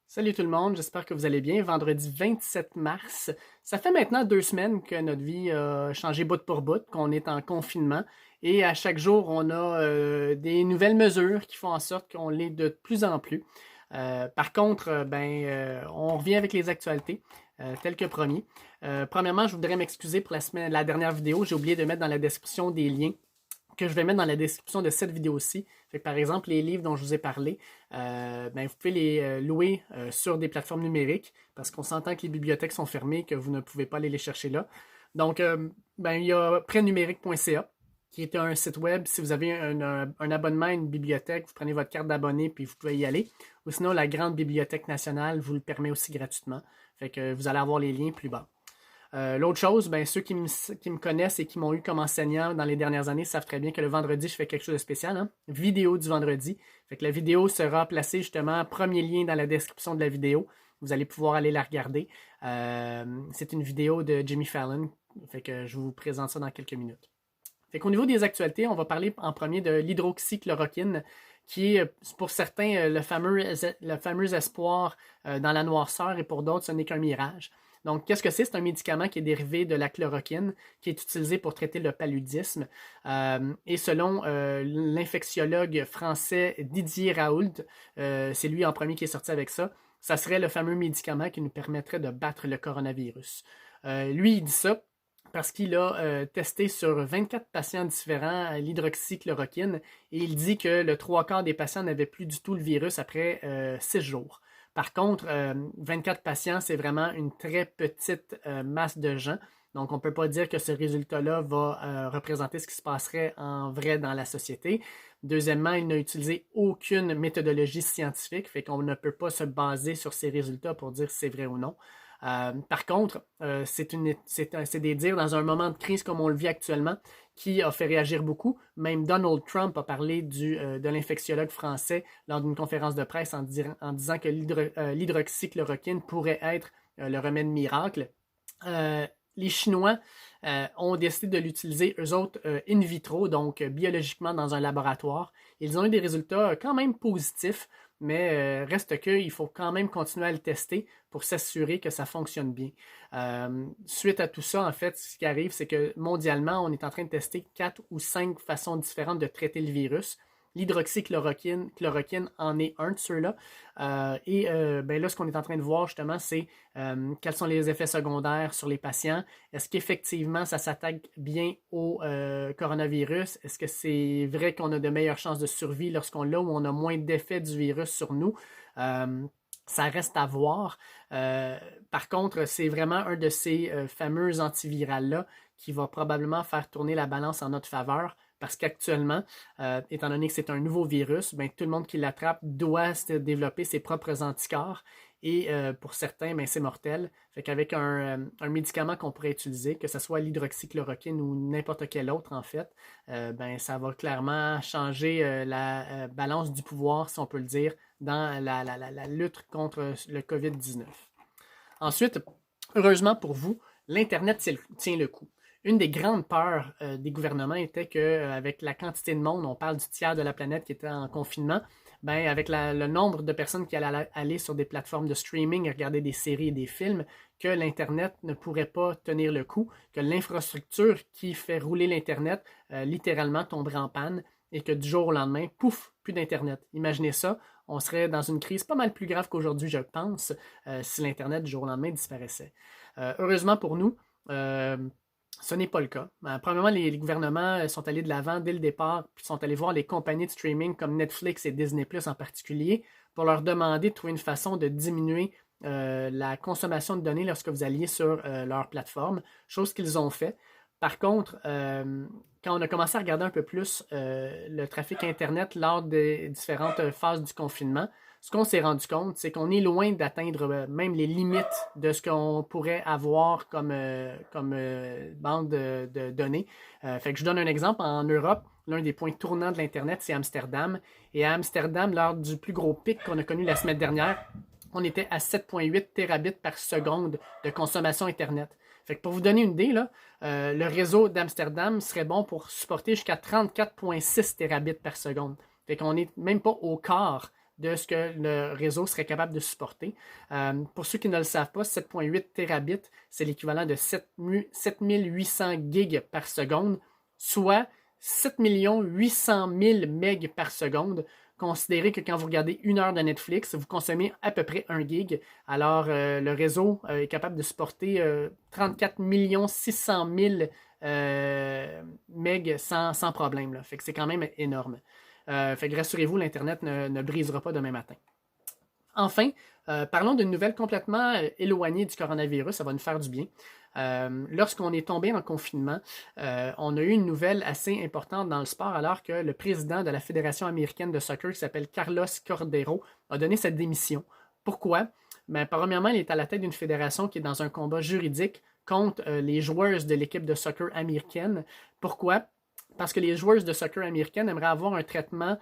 Salut tout le monde, j'espère que vous allez bien. Vendredi 27 mars, ça fait maintenant 2 semaines que notre vie a changé bout pour bout, qu'on est en confinement et à chaque jour, on a des nouvelles mesures qui font en sorte qu'on l'est de plus en plus. Par contre, on revient avec les actualités, telles que promis. Premièrement, je voudrais m'excuser pour la dernière vidéo. J'ai oublié de mettre dans la description des liens que je vais mettre dans la description de cette vidéo-ci. Par exemple, les livres dont je vous ai parlé, vous pouvez les louer sur des plateformes numériques parce qu'on s'entend que les bibliothèques sont fermées et que vous ne pouvez pas aller les chercher là. Donc, il y a prêtnumérique.ca qui est un site web. Si vous avez un abonnement à une bibliothèque, vous prenez votre carte d'abonné puis vous pouvez y aller. Ou sinon, la Grande Bibliothèque nationale vous le permet aussi gratuitement. Fait que vous allez avoir les liens plus bas. L'autre chose, ceux qui me connaissent et qui m'ont eu comme enseignant dans les dernières années savent très bien que le vendredi, je fais quelque chose de spécial. Hein? Vidéo du vendredi. Fait que la vidéo sera placée justement, premier lien dans la description de la vidéo. Vous allez pouvoir aller la regarder. C'est une vidéo de Jimmy Fallon. Fait que je vous présente ça dans quelques minutes. Fait qu'au niveau des actualités, on va parler en premier de l'hydroxychloroquine, qui est pour certains le fameux espoir dans la noirceur et pour d'autres, ce n'est qu'un mirage. Donc, qu'est-ce que c'est? C'est un médicament qui est dérivé de la chloroquine, qui est utilisé pour traiter le paludisme. Et selon l'infectiologue français Didier Raoult, c'est lui en premier qui est sorti avec ça, ça serait le fameux médicament qui nous permettrait de battre le coronavirus. Lui, il dit ça parce qu'il a testé sur 24 patients différents l'hydroxychloroquine et il dit que le 3/4 des patients n'avaient plus du tout le virus après 6 jours. Par contre, 24 patients, c'est vraiment une très petite masse de gens. Donc, on ne peut pas dire que ce résultat-là va représenter ce qui se passerait en vrai dans la société. Deuxièmement, il n'a utilisé aucune méthodologie scientifique, fait qu'on ne peut pas se baser sur ces résultats pour dire si c'est vrai ou non. Par contre, c'est des dires dans un moment de crise comme on le vit actuellement qui a fait réagir beaucoup. Même Donald Trump a parlé de l'infectiologue français lors d'une conférence de presse en disant que l'hydroxychloroquine pourrait être le remède miracle. Les Chinois ont décidé de l'utiliser, eux autres, in vitro, donc biologiquement dans un laboratoire. Ils ont eu des résultats quand même positifs, mais reste qu'il faut quand même continuer à le tester pour s'assurer que ça fonctionne bien. Suite à tout ça, en fait, ce qui arrive, c'est que mondialement, on est en train de tester 4 ou 5 façons différentes de traiter le virus. L'hydroxychloroquine en est un de ceux-là. Là, ce qu'on est en train de voir justement, c'est quels sont les effets secondaires sur les patients. Est-ce qu'effectivement, ça s'attaque bien au coronavirus? Est-ce que c'est vrai qu'on a de meilleures chances de survie lorsqu'on l'a ou on a moins d'effets du virus sur nous? Ça reste à voir. Par contre, c'est vraiment un de ces fameux antivirales-là qui va probablement faire tourner la balance en notre faveur. Parce qu'actuellement, étant donné que c'est un nouveau virus, tout le monde qui l'attrape doit développer ses propres anticorps. Et pour certains, c'est mortel. Fait qu'avec un médicament qu'on pourrait utiliser, que ce soit l'hydroxychloroquine ou n'importe quel autre, en fait, ça va clairement changer la balance du pouvoir, si on peut le dire, dans la lutte contre le COVID-19. Ensuite, heureusement pour vous, l'Internet tient le coup. Une des grandes peurs des gouvernements était qu'avec la quantité de monde, on parle du tiers de la planète qui était en confinement, avec le nombre de personnes qui allaient aller sur des plateformes de streaming et regarder des séries et des films, que l'Internet ne pourrait pas tenir le coup, que l'infrastructure qui fait rouler l'Internet littéralement tomberait en panne et que du jour au lendemain, pouf, plus d'Internet. Imaginez ça, on serait dans une crise pas mal plus grave qu'aujourd'hui, je pense, si l'Internet du jour au lendemain disparaissait. Heureusement pour nous, ce n'est pas le cas. Premièrement, les gouvernements sont allés de l'avant dès le départ, puis sont allés voir les compagnies de streaming comme Netflix et Disney Plus en particulier pour leur demander de trouver une façon de diminuer la consommation de données lorsque vous alliez sur leur plateforme, chose qu'ils ont fait. Par contre, quand on a commencé à regarder un peu plus le trafic Internet lors des différentes phases du confinement, ce qu'on s'est rendu compte, c'est qu'on est loin d'atteindre même les limites de ce qu'on pourrait avoir comme bande de données. Fait que je donne un exemple. En Europe, l'un des points tournants de l'Internet, c'est Amsterdam. Et à Amsterdam, lors du plus gros pic qu'on a connu la semaine dernière, on était à 7,8 terabits par seconde de consommation Internet. Fait que pour vous donner une idée, là, le réseau d'Amsterdam serait bon pour supporter jusqu'à 34,6 terabits par seconde. Fait qu'on n'est même pas au quart de ce que le réseau serait capable de supporter. Pour ceux qui ne le savent pas, 7.8 terabits, c'est l'équivalent de 7800 gigs par seconde, soit 7 800 000 MB par seconde. Considérez que quand vous regardez 1 heure de Netflix, vous consommez à peu près 1 gig. Alors, le réseau est capable de supporter 34 600 000 MB sans problème. Là. Fait que c'est quand même énorme. Fait que rassurez-vous, l'Internet ne brisera pas demain matin. Enfin, parlons d'une nouvelle complètement éloignée du coronavirus, ça va nous faire du bien. Lorsqu'on est tombé en confinement, on a eu une nouvelle assez importante dans le sport alors que le président de la Fédération américaine de soccer, qui s'appelle Carlos Cordeiro, a donné sa démission. Pourquoi? Ben, premièrement, il est à la tête d'une fédération qui est dans un combat juridique contre les joueuses de l'équipe de soccer américaine. Pourquoi? Parce que les joueuses de soccer américaines aimeraient avoir un traitement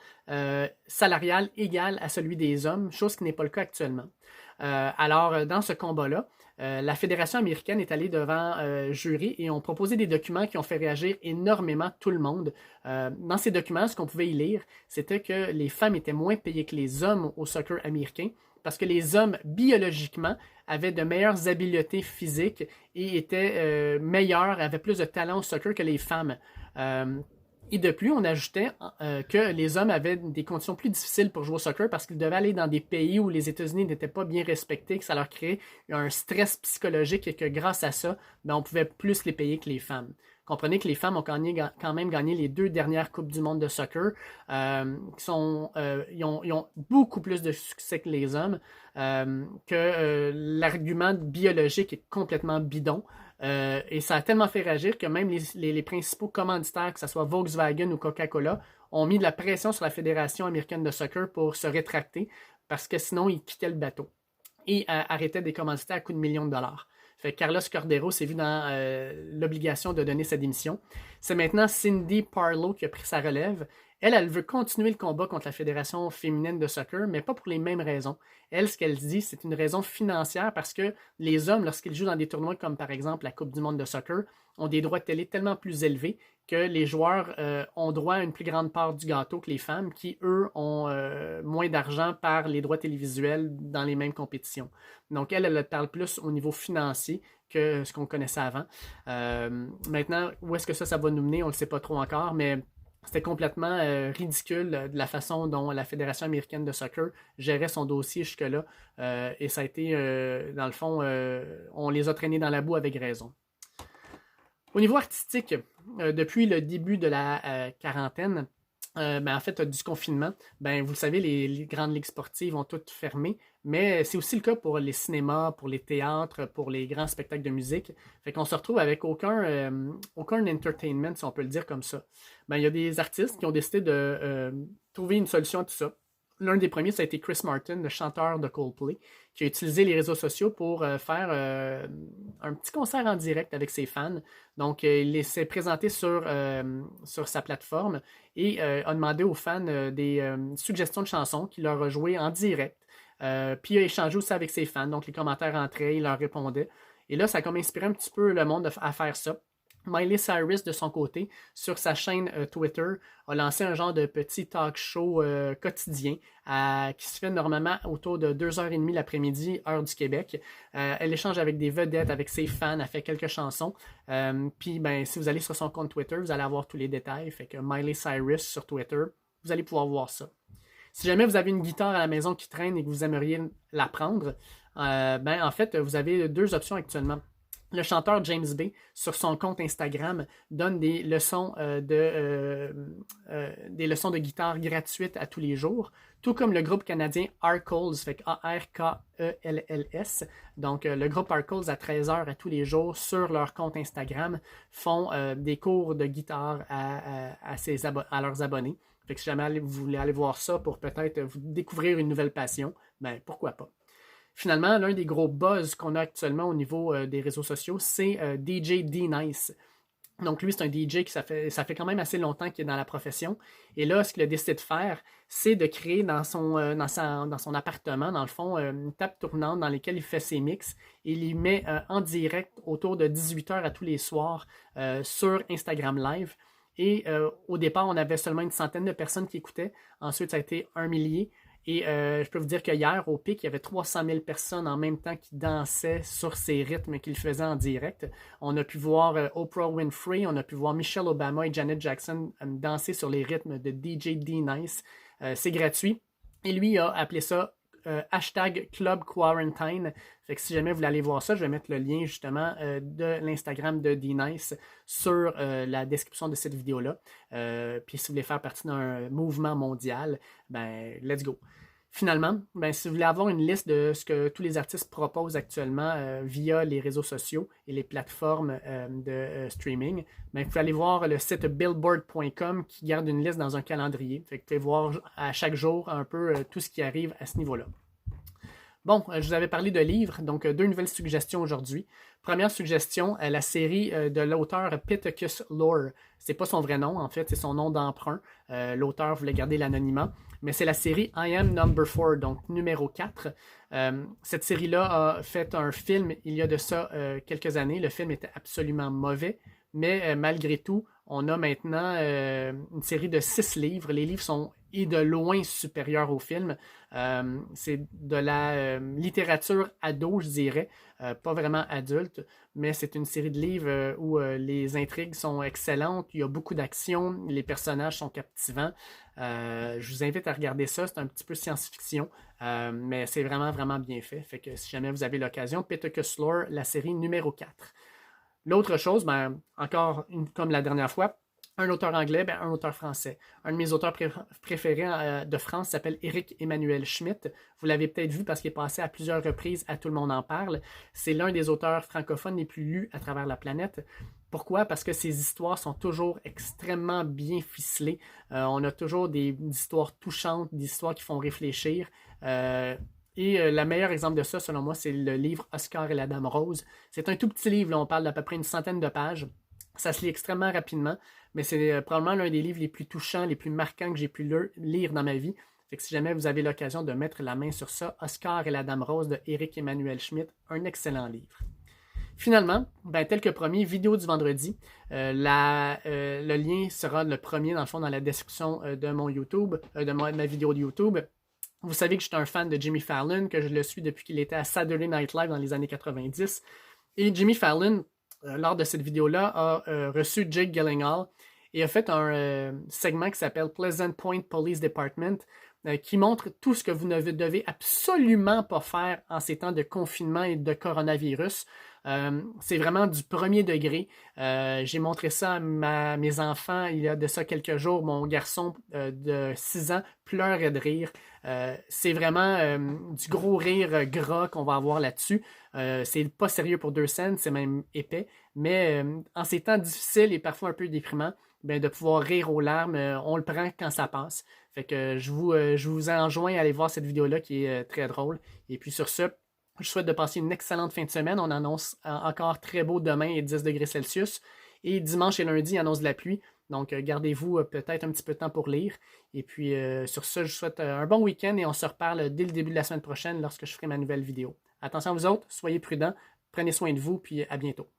salarial égal à celui des hommes, chose qui n'est pas le cas actuellement. Alors, dans ce combat-là, la Fédération américaine est allée devant jury et ont proposé des documents qui ont fait réagir énormément tout le monde. Dans ces documents, ce qu'on pouvait y lire, c'était que les femmes étaient moins payées que les hommes au soccer américain parce que les hommes, biologiquement, avaient de meilleures habiletés physiques et étaient meilleurs, avaient plus de talent au soccer que les femmes. Et de plus, on ajoutait que les hommes avaient des conditions plus difficiles pour jouer au soccer parce qu'ils devaient aller dans des pays où les États-Unis n'étaient pas bien respectés, que ça leur créait un stress psychologique et que grâce à ça, on pouvait plus les payer que les femmes. Comprenez que les femmes ont quand même gagné les 2 dernières Coupes du monde de soccer. Ils ont beaucoup plus de succès que les hommes, que l'argument biologique est complètement bidon. Et ça a tellement fait réagir que même les principaux commanditaires, que ce soit Volkswagen ou Coca-Cola, ont mis de la pression sur la Fédération américaine de soccer pour se rétracter parce que sinon, ils quittaient le bateau et arrêtaient des commanditaires à coups de millions de dollars. Fait que Carlos Cordeiro s'est vu dans l'obligation de donner sa démission. C'est maintenant Cindy Parlow qui a pris sa relève. Elle veut continuer le combat contre la Fédération féminine de soccer, mais pas pour les mêmes raisons. Elle, ce qu'elle dit, c'est une raison financière parce que les hommes, lorsqu'ils jouent dans des tournois comme par exemple la Coupe du monde de soccer, ont des droits de télé tellement plus élevés que les joueurs ont droit à une plus grande part du gâteau que les femmes qui, eux, ont moins d'argent par les droits télévisuels dans les mêmes compétitions. Donc, elle parle plus au niveau financier que ce qu'on connaissait avant. Maintenant, où est-ce que ça va nous mener? On ne le sait pas trop encore, mais c'était complètement ridicule de la façon dont la Fédération américaine de soccer gérait son dossier jusque-là. Et ça a été, dans le fond, on les a traînés dans la boue avec raison. Au niveau artistique, depuis le début de la quarantaine, en fait, du confinement, vous le savez, les grandes ligues sportives ont toutes fermé, mais c'est aussi le cas pour les cinémas, pour les théâtres, pour les grands spectacles de musique. Fait qu'on se retrouve avec aucun entertainment, si on peut le dire comme ça. Il y a des artistes qui ont décidé de trouver une solution à tout ça. L'un des premiers, ça a été Chris Martin, le chanteur de Coldplay, qui a utilisé les réseaux sociaux pour faire un petit concert en direct avec ses fans. Donc, il s'est présenté sur sa plateforme et a demandé aux fans des suggestions de chansons qu'il leur a jouées en direct. Puis il a échangé aussi avec ses fans, donc les commentaires entraient, il leur répondait. Et là, ça a comme inspiré un petit peu le monde à faire ça. Miley Cyrus, de son côté, sur sa chaîne Twitter, a lancé un genre de petit talk show quotidien qui se fait normalement autour de 2h30 l'après-midi, heure du Québec. Elle échange avec des vedettes, avec ses fans, elle fait quelques chansons. Puis, si vous allez sur son compte Twitter, vous allez avoir tous les détails. Fait que Miley Cyrus sur Twitter, vous allez pouvoir voir ça. Si jamais vous avez une guitare à la maison qui traîne et que vous aimeriez la prendre, en fait, vous avez 2 options actuellement. Le chanteur James Bay, sur son compte Instagram, donne des leçons de guitare gratuites à tous les jours, tout comme le groupe canadien Arkells, fait A-R-K-E-L-L-S. Donc, le groupe Arkells, à 13h à tous les jours, sur leur compte Instagram, font des cours de guitare à leurs abonnés. Fait que si jamais vous voulez aller voir ça pour peut-être vous découvrir une nouvelle passion, pourquoi pas. Finalement, l'un des gros buzz qu'on a actuellement au niveau des réseaux sociaux, c'est DJ D-Nice. Donc lui, c'est un DJ qui ça fait quand même assez longtemps qu'il est dans la profession. Et là, ce qu'il a décidé de faire, c'est de créer dans son appartement, dans le fond, une table tournante dans laquelle il fait ses mix. Et il y met en direct autour de 18h à tous les soirs sur Instagram Live. Et au départ, on avait seulement une centaine de personnes qui écoutaient. Ensuite, ça a été 1 millier. Et je peux vous dire qu'hier, au pic, il y avait 300 000 personnes en même temps qui dansaient sur ces rythmes qu'ils faisaient en direct. On a pu voir Oprah Winfrey, on a pu voir Michelle Obama et Janet Jackson danser sur les rythmes de DJ D-Nice. C'est gratuit. Et lui a appelé ça hashtag Club Quarantine. Fait que si jamais vous voulez aller voir ça, je vais mettre le lien justement de l'Instagram de D-Nice sur la description de cette vidéo-là. Puis si vous voulez faire partie d'un mouvement mondial, ben let's go. Finalement, ben, si vous voulez avoir une liste de ce que tous les artistes proposent actuellement via les réseaux sociaux et les plateformes de streaming, ben, vous pouvez aller voir le site billboard.com qui garde une liste dans un calendrier. Fait que vous pouvez voir à chaque jour un peu tout ce qui arrive à ce niveau-là. Bon, je vous avais parlé de livres, donc 2 nouvelles suggestions aujourd'hui. Première suggestion, la série de l'auteur Pittacus Lore. C'est pas son vrai nom, en fait, c'est son nom d'emprunt. L'auteur voulait garder l'anonymat, mais c'est la série I Am Number 4, donc numéro 4. Cette série-là a fait un film il y a de ça quelques années. Le film était absolument mauvais, mais malgré tout, on a maintenant une série de 6 livres. Les livres sont de loin supérieurs au film. C'est de la littérature ado, je dirais, pas vraiment adulte, mais c'est une série de livres où les intrigues sont excellentes, il y a beaucoup d'action, les personnages sont captivants. Je vous invite à regarder ça, c'est un petit peu science-fiction, mais c'est vraiment, vraiment bien fait. Fait que si jamais vous avez l'occasion, Pittacus Lore, la série numéro 4. L'autre chose, ben, encore comme la dernière fois, un auteur anglais, ben, un auteur français. Un de mes auteurs préférés de France s'appelle Éric Emmanuel Schmitt. Vous l'avez peut-être vu parce qu'il est passé à plusieurs reprises à Tout le monde en parle. C'est l'un des auteurs francophones les plus lus à travers la planète. Pourquoi? Parce que ses histoires sont toujours extrêmement bien ficelées. On a toujours des histoires touchantes, des histoires qui font réfléchir. Et le meilleur exemple de ça, selon moi, c'est le livre Oscar et la Dame Rose. C'est un tout petit livre, là, on parle d'à peu près une centaine de pages. Ça se lit extrêmement rapidement, mais c'est probablement l'un des livres les plus touchants, les plus marquants que j'ai pu lire dans ma vie. Fait que si jamais vous avez l'occasion de mettre la main sur ça, Oscar et la Dame Rose de Éric Emmanuel Schmitt, un excellent livre. Finalement, ben, tel que promis, vidéo du vendredi. Le lien sera le premier, dans le fond, dans la description de mon YouTube, de ma vidéo de YouTube. Vous savez que je suis un fan de Jimmy Fallon, que je le suis depuis qu'il était à Saturday Night Live dans les années 90. Et Jimmy Fallon, lors de cette vidéo-là, a reçu Jake Gyllenhaal et a fait un segment qui s'appelle Pleasant Point Police Department, qui montre tout ce que vous ne devez absolument pas faire en ces temps de confinement et de coronavirus. C'est vraiment du premier degré. J'ai montré ça à mes enfants il y a de ça quelques jours. Mon garçon de 6 ans pleurait de rire. C'est vraiment du gros rire gras qu'on va avoir là-dessus. C'est pas sérieux pour 2 scènes, c'est même épais. Mais en ces temps difficiles et parfois un peu déprimants, ben, de pouvoir rire aux larmes, on le prend quand ça passe. Fait que je vous enjoins à aller voir cette vidéo-là qui est très drôle. Et puis sur ce, je souhaite de passer une excellente fin de semaine. On annonce encore très beau demain et 10 degrés Celsius. Et dimanche et lundi, annonce de la pluie. Donc, gardez-vous peut-être un petit peu de temps pour lire. Et puis, sur ce, je vous souhaite un bon week-end et on se reparle dès le début de la semaine prochaine lorsque je ferai ma nouvelle vidéo. Attention à vous autres, soyez prudents, prenez soin de vous, puis à bientôt.